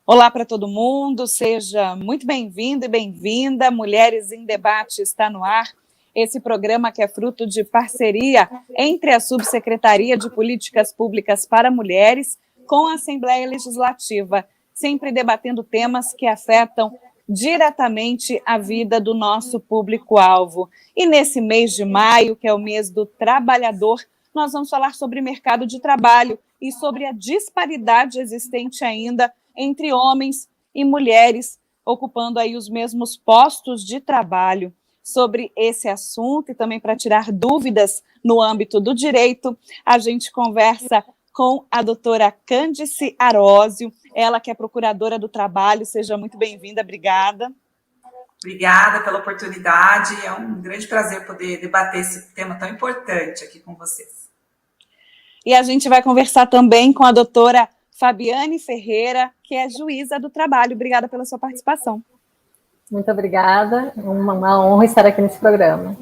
Olá para todo mundo, seja muito bem-vindo e bem-vinda. Mulheres em Debate está no ar. Esse programa que é fruto de parceria entre a Subsecretaria de Políticas Públicas para Mulheres com a Assembleia Legislativa, sempre debatendo temas que afetam diretamente a vida do nosso público-alvo. E nesse mês de maio, que é o mês do trabalhador, nós vamos falar sobre mercado de trabalho e sobre a disparidade existente ainda entre homens e mulheres ocupando aí os mesmos postos de trabalho. Sobre esse assunto e também para tirar dúvidas no âmbito do direito, a gente conversa com a doutora Cândice Arósio, ela que é procuradora do trabalho. Seja muito bem-vinda, obrigada. Obrigada pela oportunidade, é um grande prazer poder debater esse tema tão importante aqui com vocês. E a gente vai conversar também com a doutora Fabiane Ferreira, que é juíza do trabalho. Obrigada pela sua participação. Muito obrigada, uma honra estar aqui nesse programa.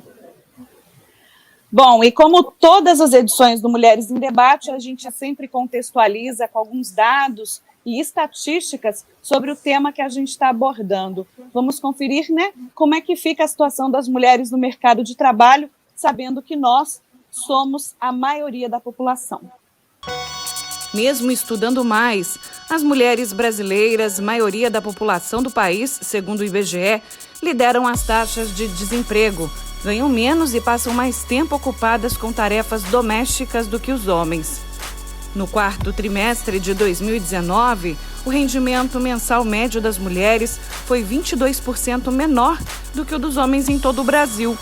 Bom, e como todas as edições do Mulheres em Debate, a gente sempre contextualiza com alguns dados e estatísticas sobre o tema que a gente está abordando. Vamos conferir, né, como é que fica a situação das mulheres no mercado de trabalho, sabendo que nós somos a maioria da população. Mesmo estudando mais, as mulheres brasileiras, maioria da população do país, segundo o IBGE, lideram as taxas de desemprego, ganham menos e passam mais tempo ocupadas com tarefas domésticas do que os homens. No quarto trimestre de 2019, o rendimento mensal médio das mulheres foi 22% menor do que o dos homens em todo o Brasil.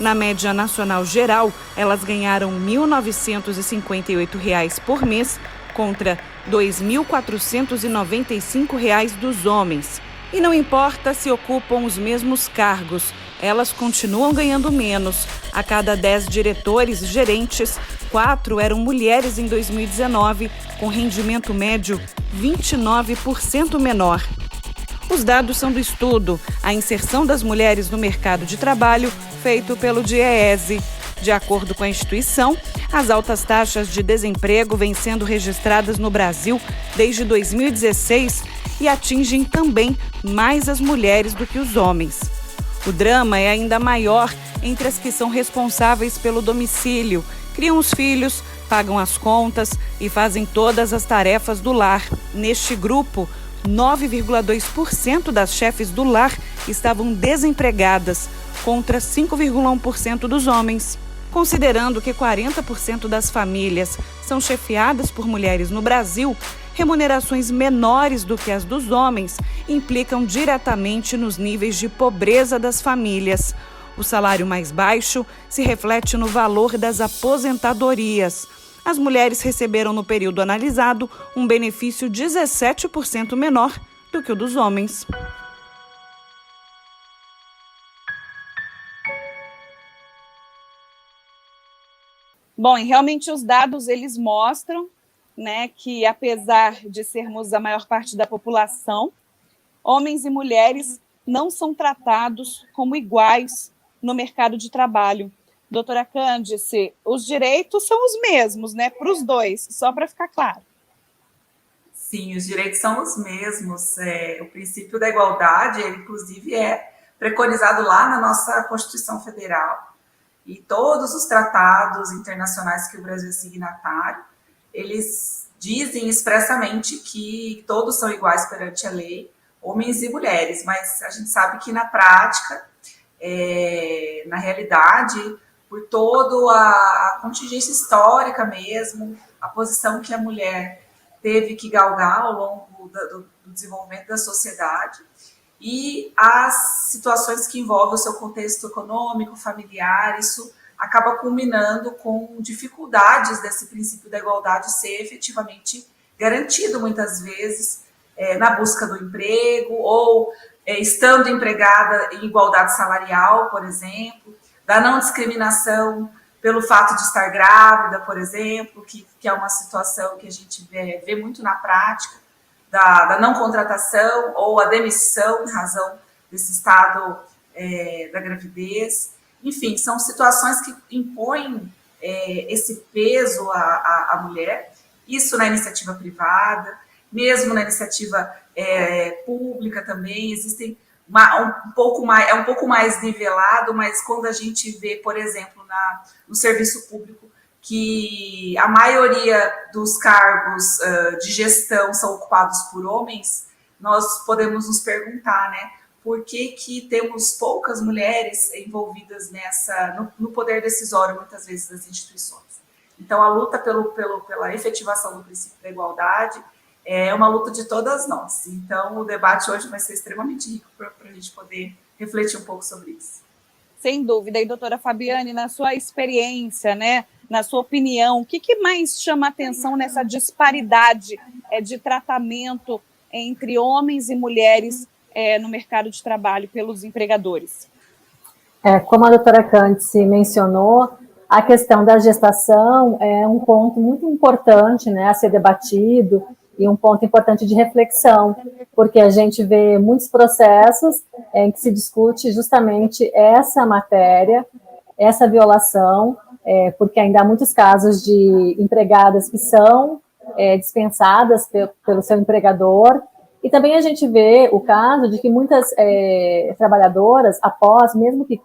Na média nacional geral, elas ganharam R$ 1.958 por mês, contra R$ 2.495 dos homens. E não importa se ocupam os mesmos cargos, elas continuam ganhando menos. A cada 10 diretores e gerentes, 4 eram mulheres em 2019, com rendimento médio 29% menor. Os dados são do estudo A Inserção das Mulheres no Mercado de Trabalho, feito pelo DIEESE. De acordo com a instituição, as altas taxas de desemprego vêm sendo registradas no Brasil desde 2016 e atingem também mais as mulheres do que os homens. O drama é ainda maior entre as que são responsáveis pelo domicílio, criam os filhos, pagam as contas e fazem todas as tarefas do lar. Neste grupo, 9,2% das chefes do lar estavam desempregadas, contra 5,1% dos homens. Considerando que 40% das famílias são chefiadas por mulheres no Brasil, remunerações menores do que as dos homens implicam diretamente nos níveis de pobreza das famílias. O salário mais baixo se reflete no valor das aposentadorias. As mulheres receberam no período analisado um benefício 17% menor do que o dos homens. Bom, e realmente os dados eles mostram, né, que apesar de sermos a maior parte da população, homens e mulheres não são tratados como iguais no mercado de trabalho. Doutora Cândice, os direitos são os mesmos, né, para os dois, só para ficar claro. Sim, os direitos são os mesmos. O princípio da igualdade, ele, inclusive, é preconizado lá na nossa Constituição Federal. E todos os tratados internacionais que o Brasil é signatário, eles dizem expressamente que todos são iguais perante a lei, homens e mulheres, mas a gente sabe que na prática, na realidade, por toda a contingência histórica mesmo, a posição que a mulher teve que galgar ao longo do desenvolvimento da sociedade, e as situações que envolvem o seu contexto econômico, familiar, isso acaba culminando com dificuldades desse princípio da igualdade ser efetivamente garantido, muitas vezes, na busca do emprego, ou estando empregada em igualdade salarial, por exemplo, da não discriminação pelo fato de estar grávida, por exemplo, que é uma situação que a gente vê muito na prática, da não contratação ou a demissão em razão desse estado da gravidez. Enfim, são situações que impõem esse peso à mulher, isso na iniciativa privada. mesmo na iniciativa pública também, existem um pouco mais nivelado, mas quando a gente vê, por exemplo, no serviço público, que a maioria dos cargos de gestão são ocupados por homens, nós podemos nos perguntar, né, por que temos poucas mulheres envolvidas no poder decisório, muitas vezes, das instituições. Então, a luta pela efetivação do princípio da igualdade é uma luta de todas nós. Então, o debate hoje vai ser extremamente rico para a gente poder refletir um pouco sobre isso. Sem dúvida. E, doutora Fabiane, na sua experiência, né, na sua opinião, o que mais chama a atenção nessa disparidade de tratamento entre homens e mulheres no mercado de trabalho pelos empregadores? Como a doutora Cândice mencionou, a questão da gestação é um ponto muito importante, né, a ser debatido, e um ponto importante de reflexão, porque a gente vê muitos processos em que se discute justamente essa matéria, essa violação, porque ainda há muitos casos de empregadas que são dispensadas pelo seu empregador, e também a gente vê o caso de que muitas trabalhadoras, após, mesmo que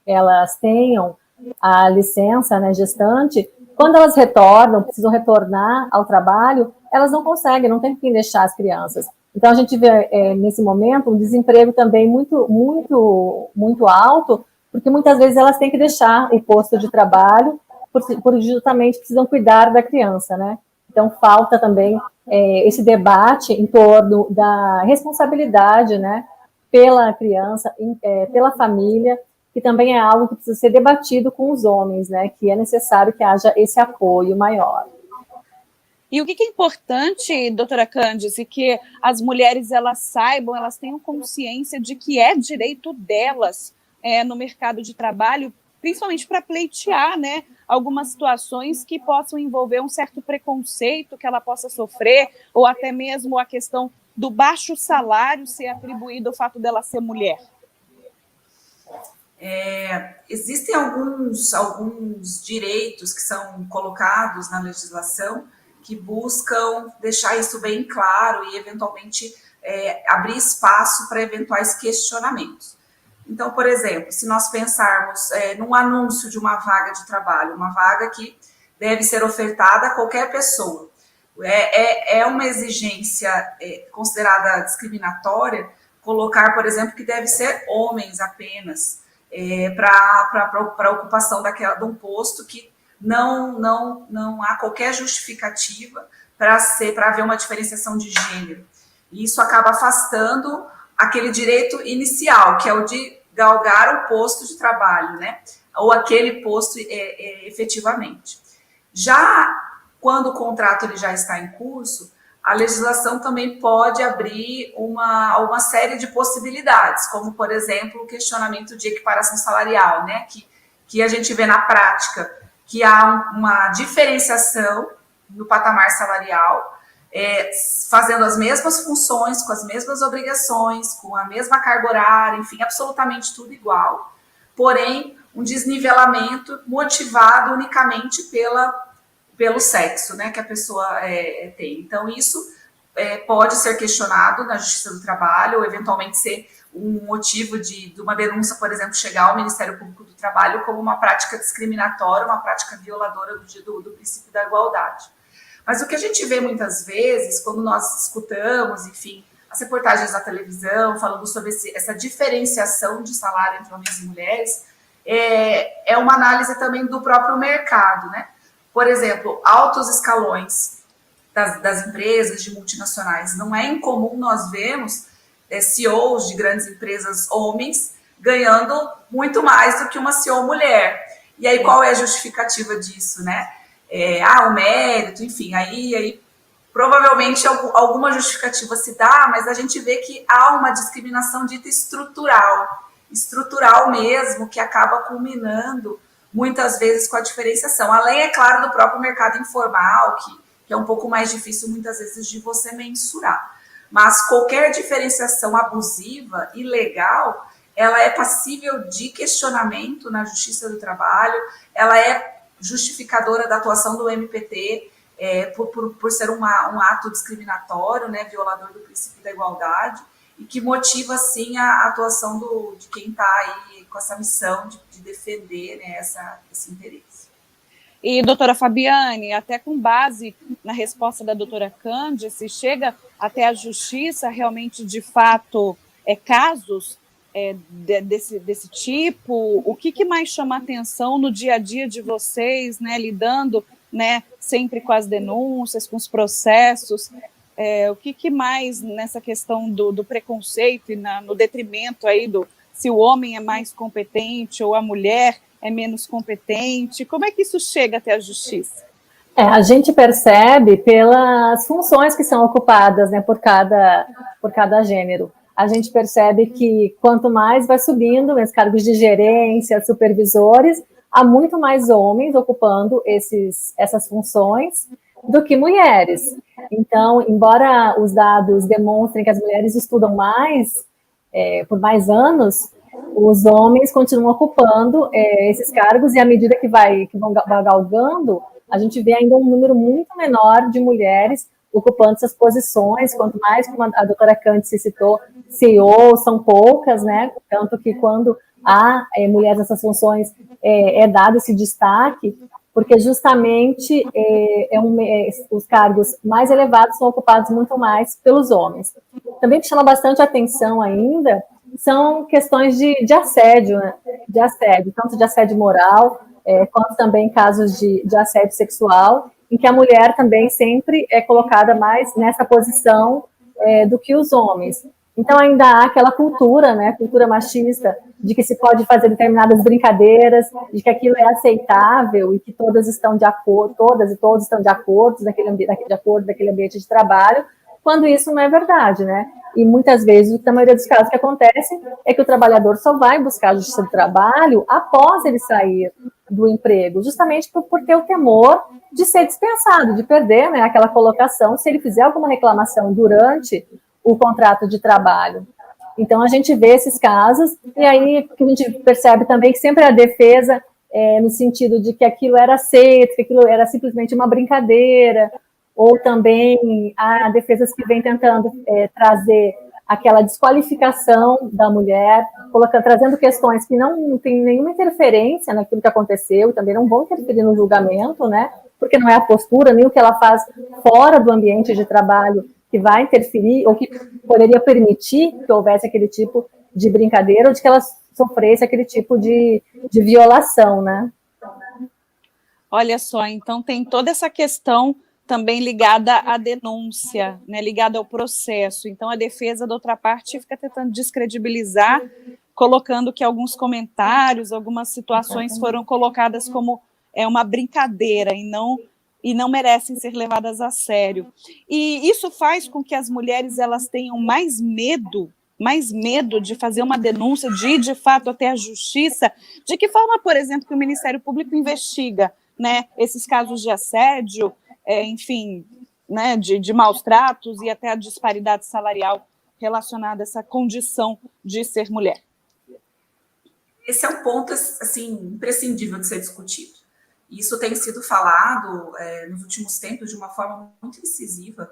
elas tenham a licença, né, gestante, quando elas retornam, precisam retornar ao trabalho, elas não conseguem, não tem quem deixar as crianças. Então, a gente vê, nesse momento, um desemprego também muito alto, porque muitas vezes elas têm que deixar o posto de trabalho, porque justamente precisam cuidar da criança, né? Então, falta também esse debate em torno da responsabilidade, né, pela criança, pela família, que também é algo que precisa ser debatido com os homens, né, que é necessário que haja esse apoio maior. E o que é importante, doutora Cândice, que as mulheres elas saibam, elas tenham consciência de que é direito delas no mercado de trabalho, principalmente para pleitear, né, algumas situações que possam envolver um certo preconceito que ela possa sofrer, ou até mesmo a questão do baixo salário ser atribuído ao fato dela ser mulher. Existem alguns direitos que são colocados na legislação que buscam deixar isso bem claro e, eventualmente, abrir espaço para eventuais questionamentos. Então, por exemplo, se nós pensarmos num anúncio de uma vaga de trabalho, uma vaga que deve ser ofertada a qualquer pessoa, é uma exigência considerada discriminatória colocar, por exemplo, que deve ser homens apenas, para a ocupação de um posto que não há qualquer justificativa para haver uma diferenciação de gênero. E isso acaba afastando aquele direito inicial, que é o de galgar o posto de trabalho, né? Ou aquele posto efetivamente. Já quando o contrato ele já está em curso, a legislação também pode abrir uma série de possibilidades, como, por exemplo, o questionamento de equiparação salarial, né? Que a gente vê na prática que há uma diferenciação no patamar salarial, fazendo as mesmas funções, com as mesmas obrigações, com a mesma carga horária, enfim, absolutamente tudo igual, porém, um desnivelamento motivado unicamente pelo sexo, né, que a pessoa tem. Então, isso pode ser questionado na Justiça do Trabalho, ou eventualmente ser um motivo de uma denúncia, por exemplo, chegar ao Ministério Público do Trabalho como uma prática discriminatória, uma prática violadora do princípio da igualdade. Mas o que a gente vê muitas vezes, quando nós escutamos, enfim, as reportagens da televisão falando sobre essa diferenciação de salário entre homens e mulheres, é uma análise também do próprio mercado, né? Por exemplo, altos escalões das empresas, de multinacionais. Não é incomum nós vermos CEOs de grandes empresas homens ganhando muito mais do que uma CEO mulher. E aí, qual é a justificativa disso, né? O mérito, enfim, aí provavelmente alguma justificativa se dá, mas a gente vê que há uma discriminação dita estrutural mesmo, que acaba culminando muitas vezes com a diferenciação. Além, é claro, do próprio mercado informal, que é um pouco mais difícil muitas vezes de você mensurar. Mas qualquer diferenciação abusiva, ilegal, ela é passível de questionamento na Justiça do Trabalho, ela é justificadora da atuação do MPT, por ser um ato discriminatório, né, violador do princípio da igualdade, e que motiva, sim, a atuação de quem está aí com essa missão de defender, né, esse interesse. E, doutora Fabiane, até com base na resposta da doutora Cândice, chega até a justiça realmente, de fato, casos desse tipo? O que mais chama atenção no dia a dia de vocês, né, lidando, né, sempre com as denúncias, com os processos? O que mais nessa questão do preconceito e no detrimento aí se o homem é mais competente ou a mulher é menos competente? Como é que isso chega até a justiça? A gente percebe pelas funções que são ocupadas, né, por cada gênero. A gente percebe que quanto mais vai subindo os cargos de gerência, supervisores, há muito mais homens ocupando essas funções do que mulheres. Então, embora os dados demonstrem que as mulheres estudam mais, por mais anos, os homens continuam ocupando esses cargos, e à medida que vão galgando, a gente vê ainda um número muito menor de mulheres ocupando essas posições. Quanto mais, como a doutora Cândice citou, CEO, são poucas, né? Tanto que quando há mulheres nessas funções, dado esse destaque, porque justamente os cargos mais elevados são ocupados muito mais pelos homens. Também que chama bastante atenção ainda são questões de assédio, né? De assédio, tanto de assédio moral, quanto também casos de assédio sexual, em que a mulher também sempre é colocada mais nessa posição do que os homens. Então ainda há aquela cultura, né, cultura machista, de que se pode fazer determinadas brincadeiras, de que aquilo é aceitável e que todas estão de acordo, todas e todos estão de acordo daquele ambiente de trabalho, quando isso não é verdade, né? E muitas vezes, na maioria dos casos que acontece, é que o trabalhador só vai buscar a justiça do trabalho após ele sair do emprego, justamente por ter o temor de ser dispensado, de perder, né, aquela colocação, se ele fizer alguma reclamação durante o contrato de trabalho. Então, a gente vê esses casos, e aí que a gente percebe também que sempre a defesa, no sentido de que aquilo era aceito, que aquilo era simplesmente uma brincadeira, ou também há defesas que vêm tentando trazer aquela desqualificação da mulher, trazendo questões que não têm nenhuma interferência naquilo que aconteceu, e também não vão interferir no julgamento, né? Porque não é a postura, nem o que ela faz fora do ambiente de trabalho que vai interferir, ou que poderia permitir que houvesse aquele tipo de brincadeira, ou de que ela sofresse aquele tipo de violação, né? Olha só, então tem toda essa questão também ligada à denúncia, né, ligada ao processo. Então, a defesa da outra parte fica tentando descredibilizar, colocando que alguns comentários, algumas situações foram colocadas como uma brincadeira e não merecem ser levadas a sério. E isso faz com que as mulheres elas tenham mais medo de fazer uma denúncia, de ir de fato até a justiça. De que forma, por exemplo, que o Ministério Público investiga, né, esses casos de assédio, enfim, né, de maus tratos e até a disparidade salarial relacionada a essa condição de ser mulher? Esse é um ponto, assim, imprescindível de ser discutido. Isso tem sido falado nos últimos tempos de uma forma muito incisiva,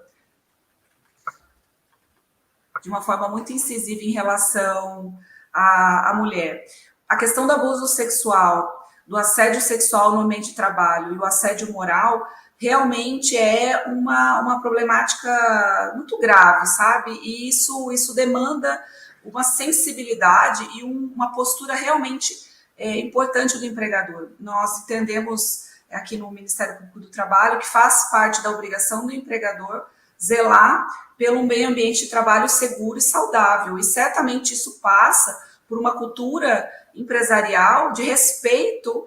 em relação à mulher. A questão do abuso sexual, do assédio sexual no ambiente de trabalho e o assédio moral realmente é uma problemática muito grave, sabe? E isso demanda uma sensibilidade e uma postura realmente importante do empregador. Nós entendemos aqui no Ministério Público do Trabalho que faz parte da obrigação do empregador zelar pelo meio ambiente de trabalho seguro e saudável, e certamente isso passa por uma cultura empresarial de respeito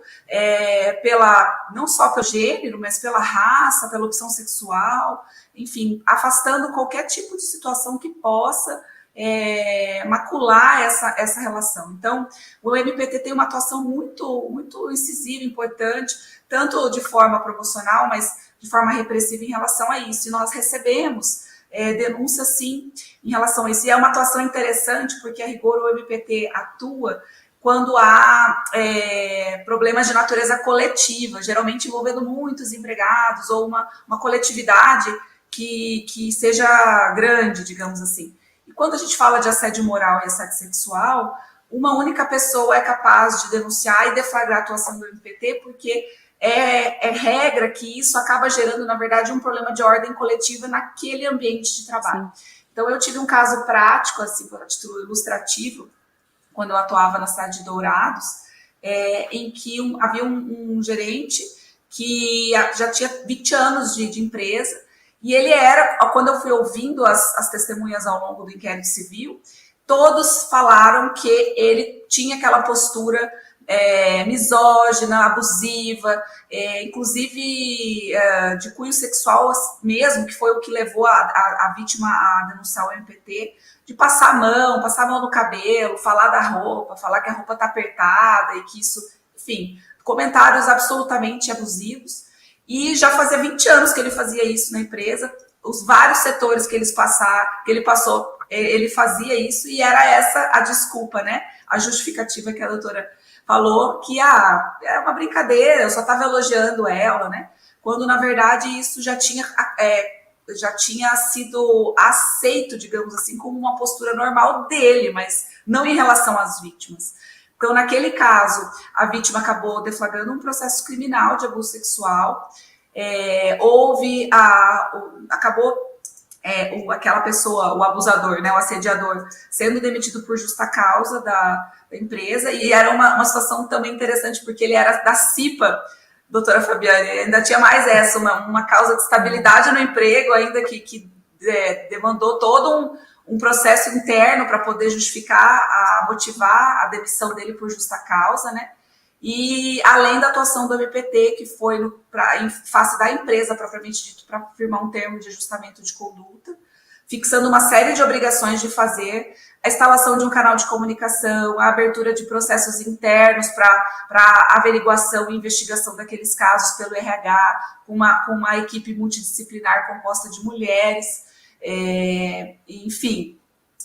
não só pelo gênero, mas pela raça, pela opção sexual, enfim, afastando qualquer tipo de situação que possa macular essa relação. Então, o MPT tem uma atuação muito, muito incisiva, importante, tanto de forma promocional, mas de forma repressiva em relação a isso. E nós recebemos denúncias, sim, em relação a isso. E é uma atuação interessante, porque, a rigor, o MPT atua quando há problemas de natureza coletiva, geralmente envolvendo muitos empregados ou uma coletividade que seja grande, digamos assim. E quando a gente fala de assédio moral e assédio sexual, uma única pessoa é capaz de denunciar e deflagrar a atuação do MPT, porque é regra que isso acaba gerando, na verdade, um problema de ordem coletiva naquele ambiente de trabalho. Sim. Então, eu tive um caso prático, assim, por título ilustrativo, quando eu atuava na cidade de Dourados, em que havia um gerente que já tinha 20 anos de empresa, e ele quando eu fui ouvindo as testemunhas ao longo do inquérito civil, todos falaram que ele tinha aquela postura misógina, abusiva, inclusive de cunho sexual mesmo, que foi o que levou a vítima a denunciar o MPT, de passar a mão no cabelo, falar da roupa, falar que a roupa está apertada e que isso, enfim, comentários absolutamente abusivos. E já fazia 20 anos que ele fazia isso na empresa, os vários setores que ele passou, ele fazia isso, e era essa a desculpa, né? A justificativa que a doutora falou, que é uma brincadeira, eu só estava elogiando ela, né? Quando, na verdade, isso já tinha sido aceito, digamos assim, como uma postura normal dele, mas não em relação às vítimas. Então, naquele caso, a vítima acabou deflagrando um processo criminal de abuso sexual, aquela pessoa, o abusador, né, o assediador, sendo demitido por justa causa da empresa, e era uma situação também interessante, porque ele era da CIPA, doutora Fabiane, ainda tinha mais essa, uma causa de estabilidade no emprego, ainda que demandou todo um processo interno para poder motivar a demissão dele por justa causa, né? E além da atuação do MPT, que foi em face da empresa, propriamente dito, para firmar um termo de ajustamento de conduta, fixando uma série de obrigações de fazer a instalação de um canal de comunicação, a abertura de processos internos para averiguação e investigação daqueles casos pelo RH, com uma equipe multidisciplinar composta de mulheres, enfim,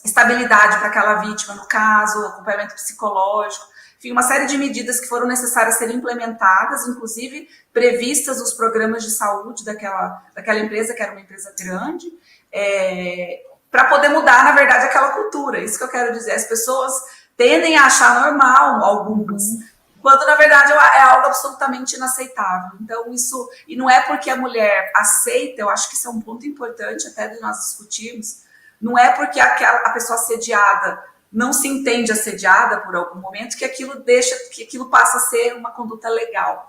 estabilidade para aquela vítima no caso, acompanhamento psicológico, enfim, uma série de medidas que foram necessárias serem implementadas, inclusive previstas nos programas de saúde daquela empresa, que era uma empresa grande, para poder mudar, na verdade, aquela cultura. Isso que eu quero dizer. As pessoas tendem a achar normal algumas, quando, na verdade, é algo absolutamente inaceitável. Então, isso... E não é porque a mulher aceita, eu acho que isso é um ponto importante até de nós discutirmos, não é porque a pessoa assediada não se entende assediada por algum momento que aquilo passa a ser uma conduta legal.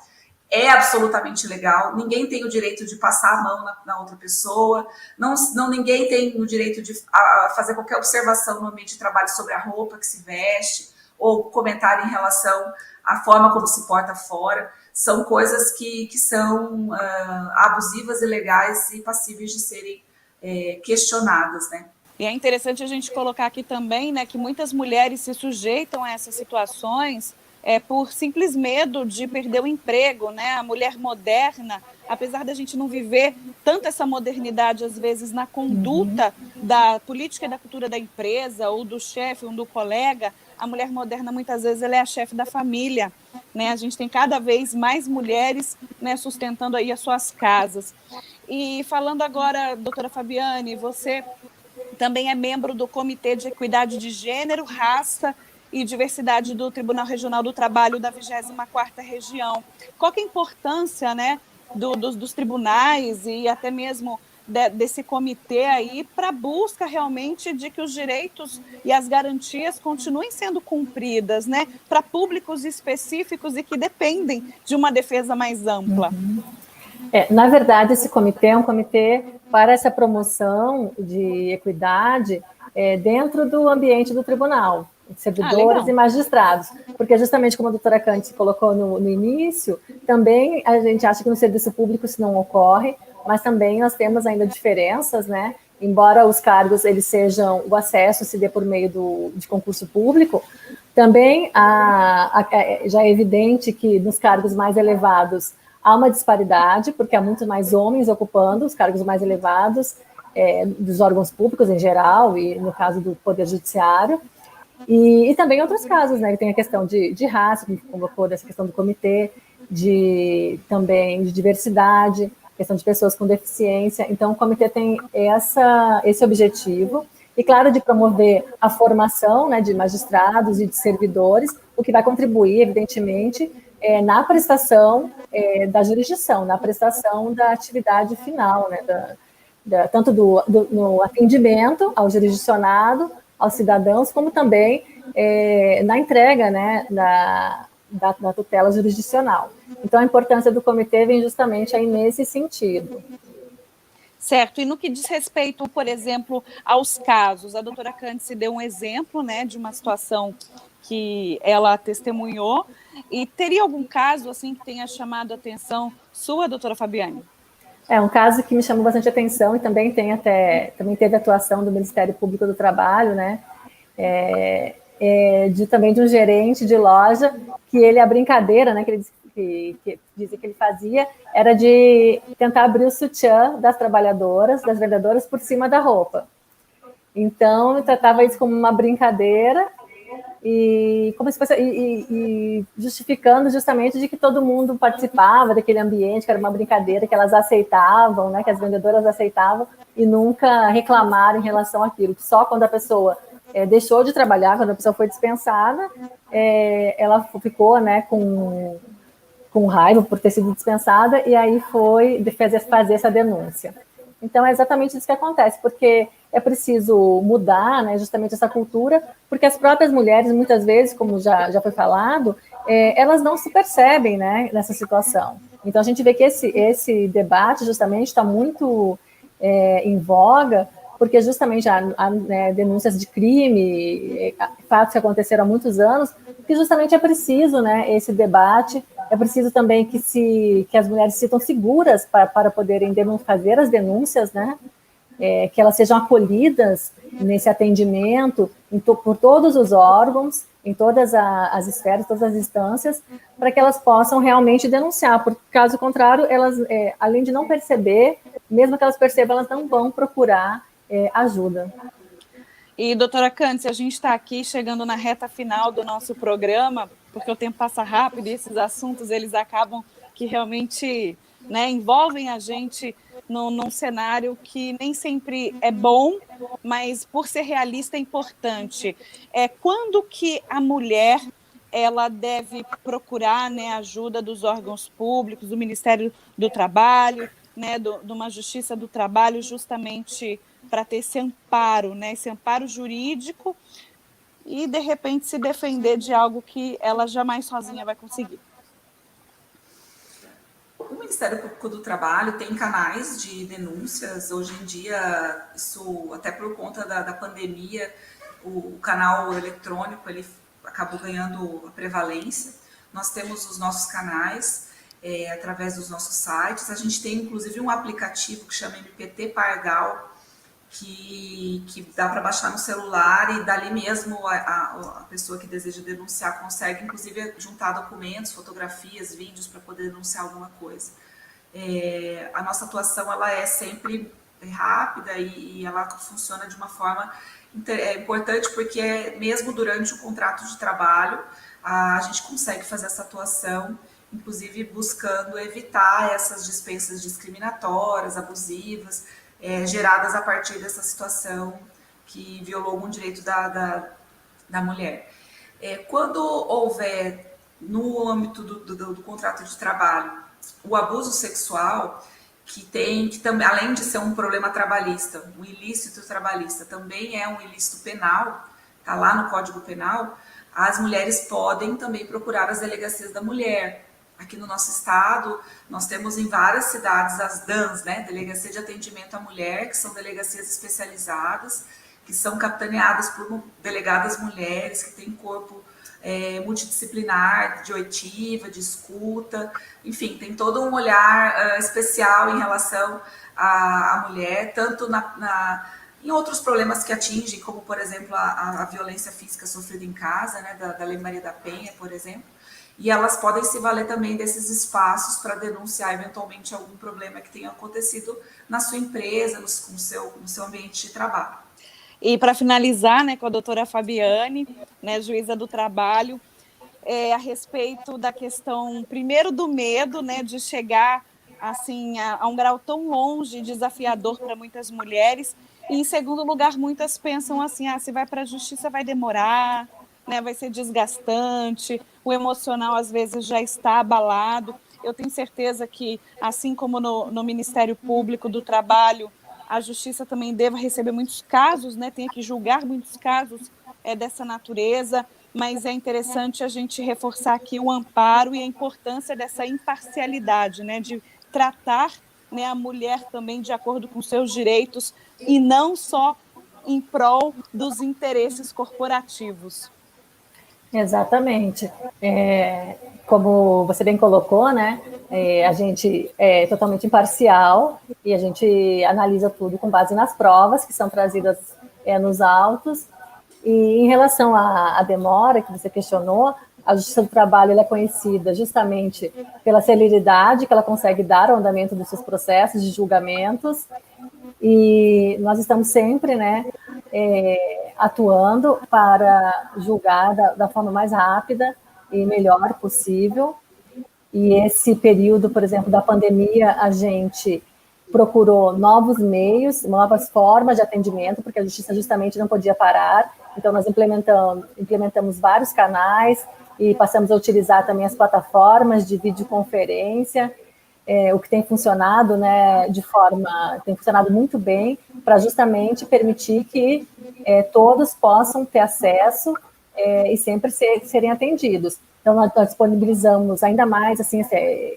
É absolutamente legal, ninguém tem o direito de passar a mão na outra pessoa, ninguém tem o direito de fazer qualquer observação no ambiente de trabalho sobre a roupa que se veste, ou comentário em relação à forma como se porta fora. São coisas que são abusivas, ilegais e passíveis de serem questionadas, né? E é interessante a gente colocar aqui também, né, que muitas mulheres se sujeitam a essas situações por simples medo de perder o emprego, né? A mulher moderna, apesar da gente não viver tanto essa modernidade, às vezes, na conduta da política e da cultura da empresa, ou do chefe, ou do colega, a mulher moderna, muitas vezes, ela é a chefe da família, né? A gente tem cada vez mais mulheres, né, sustentando aí as suas casas. E falando agora, doutora Fabiane, você também é membro do Comitê de Equidade de Gênero, Raça e Diversidade do Tribunal Regional do Trabalho da 24ª Região. Qual que é a importância, né, dos tribunais e até mesmo desse comitê aí para a busca realmente de que os direitos e as garantias continuem sendo cumpridas, né, para públicos específicos e que dependem de uma defesa mais ampla? Na verdade, esse comitê é um comitê para essa promoção de equidade dentro do ambiente do tribunal, servidores e magistrados, porque justamente como a doutora Cante colocou no início, também a gente acha que no serviço público isso não ocorre, mas também nós temos ainda diferenças, né? Embora os cargos eles sejam, o acesso se dê por meio de concurso público, também já é evidente que nos cargos mais elevados há uma disparidade, porque há muito mais homens ocupando os cargos mais elevados dos órgãos públicos em geral, e no caso do Poder Judiciário, E também outros casos, né? Tem a questão de raça, que convocou dessa questão do comitê, também de diversidade, questão de pessoas com deficiência. Então, o comitê tem esse objetivo, e, claro, de promover a formação, né, de magistrados e de servidores, o que vai contribuir, evidentemente, na prestação da jurisdição, na prestação da atividade final, né, tanto no atendimento ao jurisdicionado, aos cidadãos, como também na entrega, né, da tutela jurisdicional. Então, a importância do comitê vem justamente aí nesse sentido. Certo, e no que diz respeito, por exemplo, aos casos, a doutora Cândice deu um exemplo, né, de uma situação que ela testemunhou, e teria algum caso, assim, que tenha chamado a atenção sua, doutora Fabiane? É um caso que me chamou bastante atenção, e também teve atuação do Ministério Público do Trabalho, né, também de um gerente de loja, que a brincadeira, né, que ele dizia que ele fazia, era de tentar abrir o sutiã das trabalhadoras, das vendedoras, por cima da roupa. Então, eu tratava isso como uma brincadeira, e como se fosse, e justificando justamente de que todo mundo participava daquele ambiente, que era uma brincadeira, que elas aceitavam, né, que as vendedoras aceitavam, e nunca reclamaram em relação àquilo, que só quando a pessoa deixou de trabalhar, quando a pessoa foi dispensada, ela ficou, né, com raiva por ter sido dispensada, e aí foi fazer essa denúncia. Então, é exatamente isso que acontece, porque é preciso mudar, né, justamente essa cultura, porque as próprias mulheres, muitas vezes, como já foi falado, elas não se percebem, né, nessa situação. Então, a gente vê que esse debate, justamente, está muito em voga, porque justamente há denúncias de crime, fatos que aconteceram há muitos anos, que justamente é preciso, né, esse debate. É preciso também que as mulheres se sintam seguras para poderem fazer as denúncias, né? Que elas sejam acolhidas nesse atendimento por todos os órgãos, em todas as esferas, todas as instâncias, para que elas possam realmente denunciar, porque, caso contrário, elas, além de não perceber, mesmo que elas percebam, elas não vão procurar ajuda. E, doutora Cândice, a gente está aqui chegando na reta final do nosso programa, porque o tempo passa rápido e esses assuntos eles acabam que realmente, né, envolvem a gente num cenário que nem sempre é bom, mas por ser realista é importante. Quando que a mulher ela deve procurar, né, ajuda dos órgãos públicos, do Ministério do Trabalho, né, de uma Justiça do Trabalho, justamente para ter esse amparo, né, esse amparo jurídico e, de repente, se defender de algo que ela jamais sozinha vai conseguir? O Ministério Público do Trabalho tem canais de denúncias. Hoje em dia, isso até por conta da pandemia, o canal eletrônico ele acabou ganhando a prevalência. Nós temos os nossos canais através dos nossos sites. A gente tem, inclusive, um aplicativo que chama MPT Pardal, que dá para baixar no celular, e dali mesmo a pessoa que deseja denunciar consegue, inclusive, juntar documentos, fotografias, vídeos para poder denunciar alguma coisa. A nossa atuação ela é sempre rápida e ela funciona de uma forma importante, porque mesmo durante o contrato de trabalho a gente consegue fazer essa atuação, inclusive buscando evitar essas dispensas discriminatórias, abusivas, geradas a partir dessa situação que violou algum direito da mulher. Quando houver, no âmbito do contrato de trabalho, o abuso sexual, que também, além de ser um problema trabalhista, um ilícito trabalhista, também é um ilícito penal, está lá no Código Penal, as mulheres podem também procurar as delegacias da mulher. Aqui no nosso estado, nós temos em várias cidades as DANs, né, Delegacia de Atendimento à Mulher, que são delegacias especializadas, que são capitaneadas por delegadas mulheres, que têm corpo multidisciplinar, de oitiva, de escuta, enfim, tem todo um olhar especial em relação à mulher, tanto em outros problemas que atingem, como, por exemplo, a violência física sofrida em casa, né, da Lei Maria da Penha, por exemplo. E elas podem se valer também desses espaços para denunciar eventualmente algum problema que tenha acontecido na sua empresa, no seu ambiente de trabalho. E para finalizar, né, com a doutora Fabiane, né, juíza do trabalho, a respeito da questão, primeiro, do medo, né, de chegar assim a um grau tão longe, desafiador para muitas mulheres, e em segundo lugar, muitas pensam assim, se vai para a justiça vai demorar, né, vai ser desgastante, o emocional às vezes já está abalado. Eu tenho certeza que, assim como no Ministério Público do Trabalho, a justiça também deva receber muitos casos, né, tenha que julgar muitos casos dessa natureza, mas é interessante a gente reforçar aqui o amparo e a importância dessa imparcialidade, né, de tratar, né, a mulher também de acordo com seus direitos e não só em prol dos interesses corporativos. Exatamente. Como você bem colocou, né, a gente é totalmente imparcial e a gente analisa tudo com base nas provas que são trazidas nos autos. E em relação à demora que você questionou, a Justiça do Trabalho ela é conhecida justamente pela celeridade que ela consegue dar ao andamento dos seus processos de julgamentos, e nós estamos sempre, né, atuando para julgar da forma mais rápida e melhor possível. E esse período, por exemplo, da pandemia, a gente procurou novos meios, novas formas de atendimento, porque a justiça justamente não podia parar. Então, nós implementamos vários canais e passamos a utilizar também as plataformas de videoconferência, o que tem funcionado, né, tem funcionado muito bem, para justamente permitir que todos possam ter acesso e sempre serem atendidos. Então, nós disponibilizamos ainda mais, assim,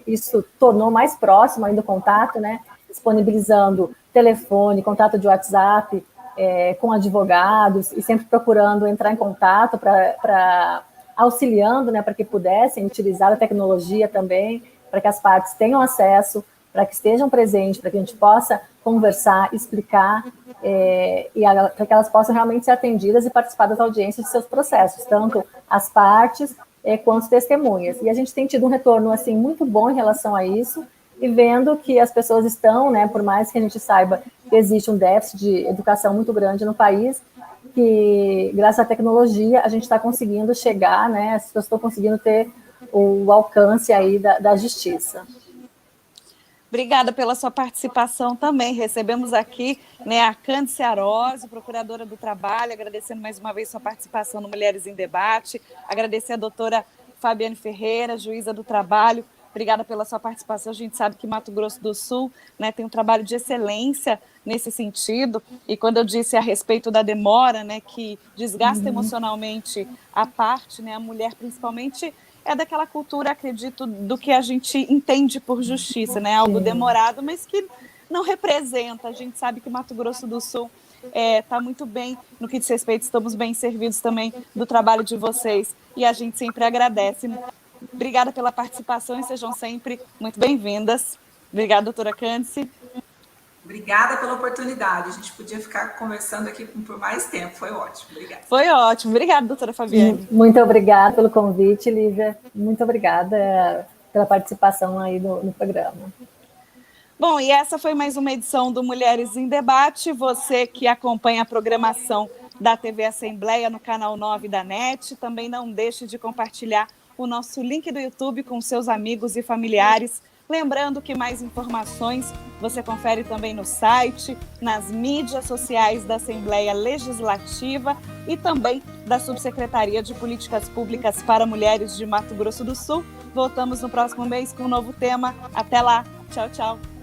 isso tornou mais próximo ainda o contato, né, disponibilizando telefone, contato de WhatsApp, com advogados, e sempre procurando entrar em contato para auxiliando, né, para que pudessem utilizar a tecnologia também, para que as partes tenham acesso, para que estejam presentes, para que a gente possa conversar, explicar, para que elas possam realmente ser atendidas e participar das audiências de seus processos, tanto as partes quanto testemunhas. E a gente tem tido um retorno assim, muito bom em relação a isso, e vendo que as pessoas estão, né, por mais que a gente saiba que existe um déficit de educação muito grande no país, que graças à tecnologia a gente está conseguindo chegar, né, as pessoas estão conseguindo ter o alcance aí da justiça. Obrigada pela sua participação também. Recebemos aqui, né, a Cândice Arose, procuradora do Trabalho, agradecendo mais uma vez sua participação no Mulheres em Debate, agradecer a doutora Fabiane Ferreira, juíza do Trabalho. Obrigada pela sua participação. A gente sabe que Mato Grosso do Sul, né, tem um trabalho de excelência nesse sentido. E quando eu disse a respeito da demora, né, que desgasta emocionalmente a parte, né, a mulher principalmente, é daquela cultura, acredito, do que a gente entende por justiça, né, algo demorado, mas que não representa. A gente sabe que Mato Grosso do Sul está muito bem no que diz respeito, estamos bem servidos também do trabalho de vocês. E a gente sempre agradece. Obrigada pela participação e sejam sempre muito bem-vindas. Obrigada, doutora Cândice. Obrigada pela oportunidade. A gente podia ficar conversando aqui por mais tempo. Foi ótimo. Obrigada. Foi ótimo. Obrigada, doutora Fabiane. Muito obrigada pelo convite, Lívia. Muito obrigada pela participação aí no programa. Bom, e essa foi mais uma edição do Mulheres em Debate. Você que acompanha a programação da TV Assembleia no canal 9 da NET, também não deixe de compartilhar o nosso link do YouTube com seus amigos e familiares. Lembrando que mais informações você confere também no site, nas mídias sociais da Assembleia Legislativa e também da Subsecretaria de Políticas Públicas para Mulheres de Mato Grosso do Sul. Voltamos no próximo mês com um novo tema. Até lá. Tchau, tchau.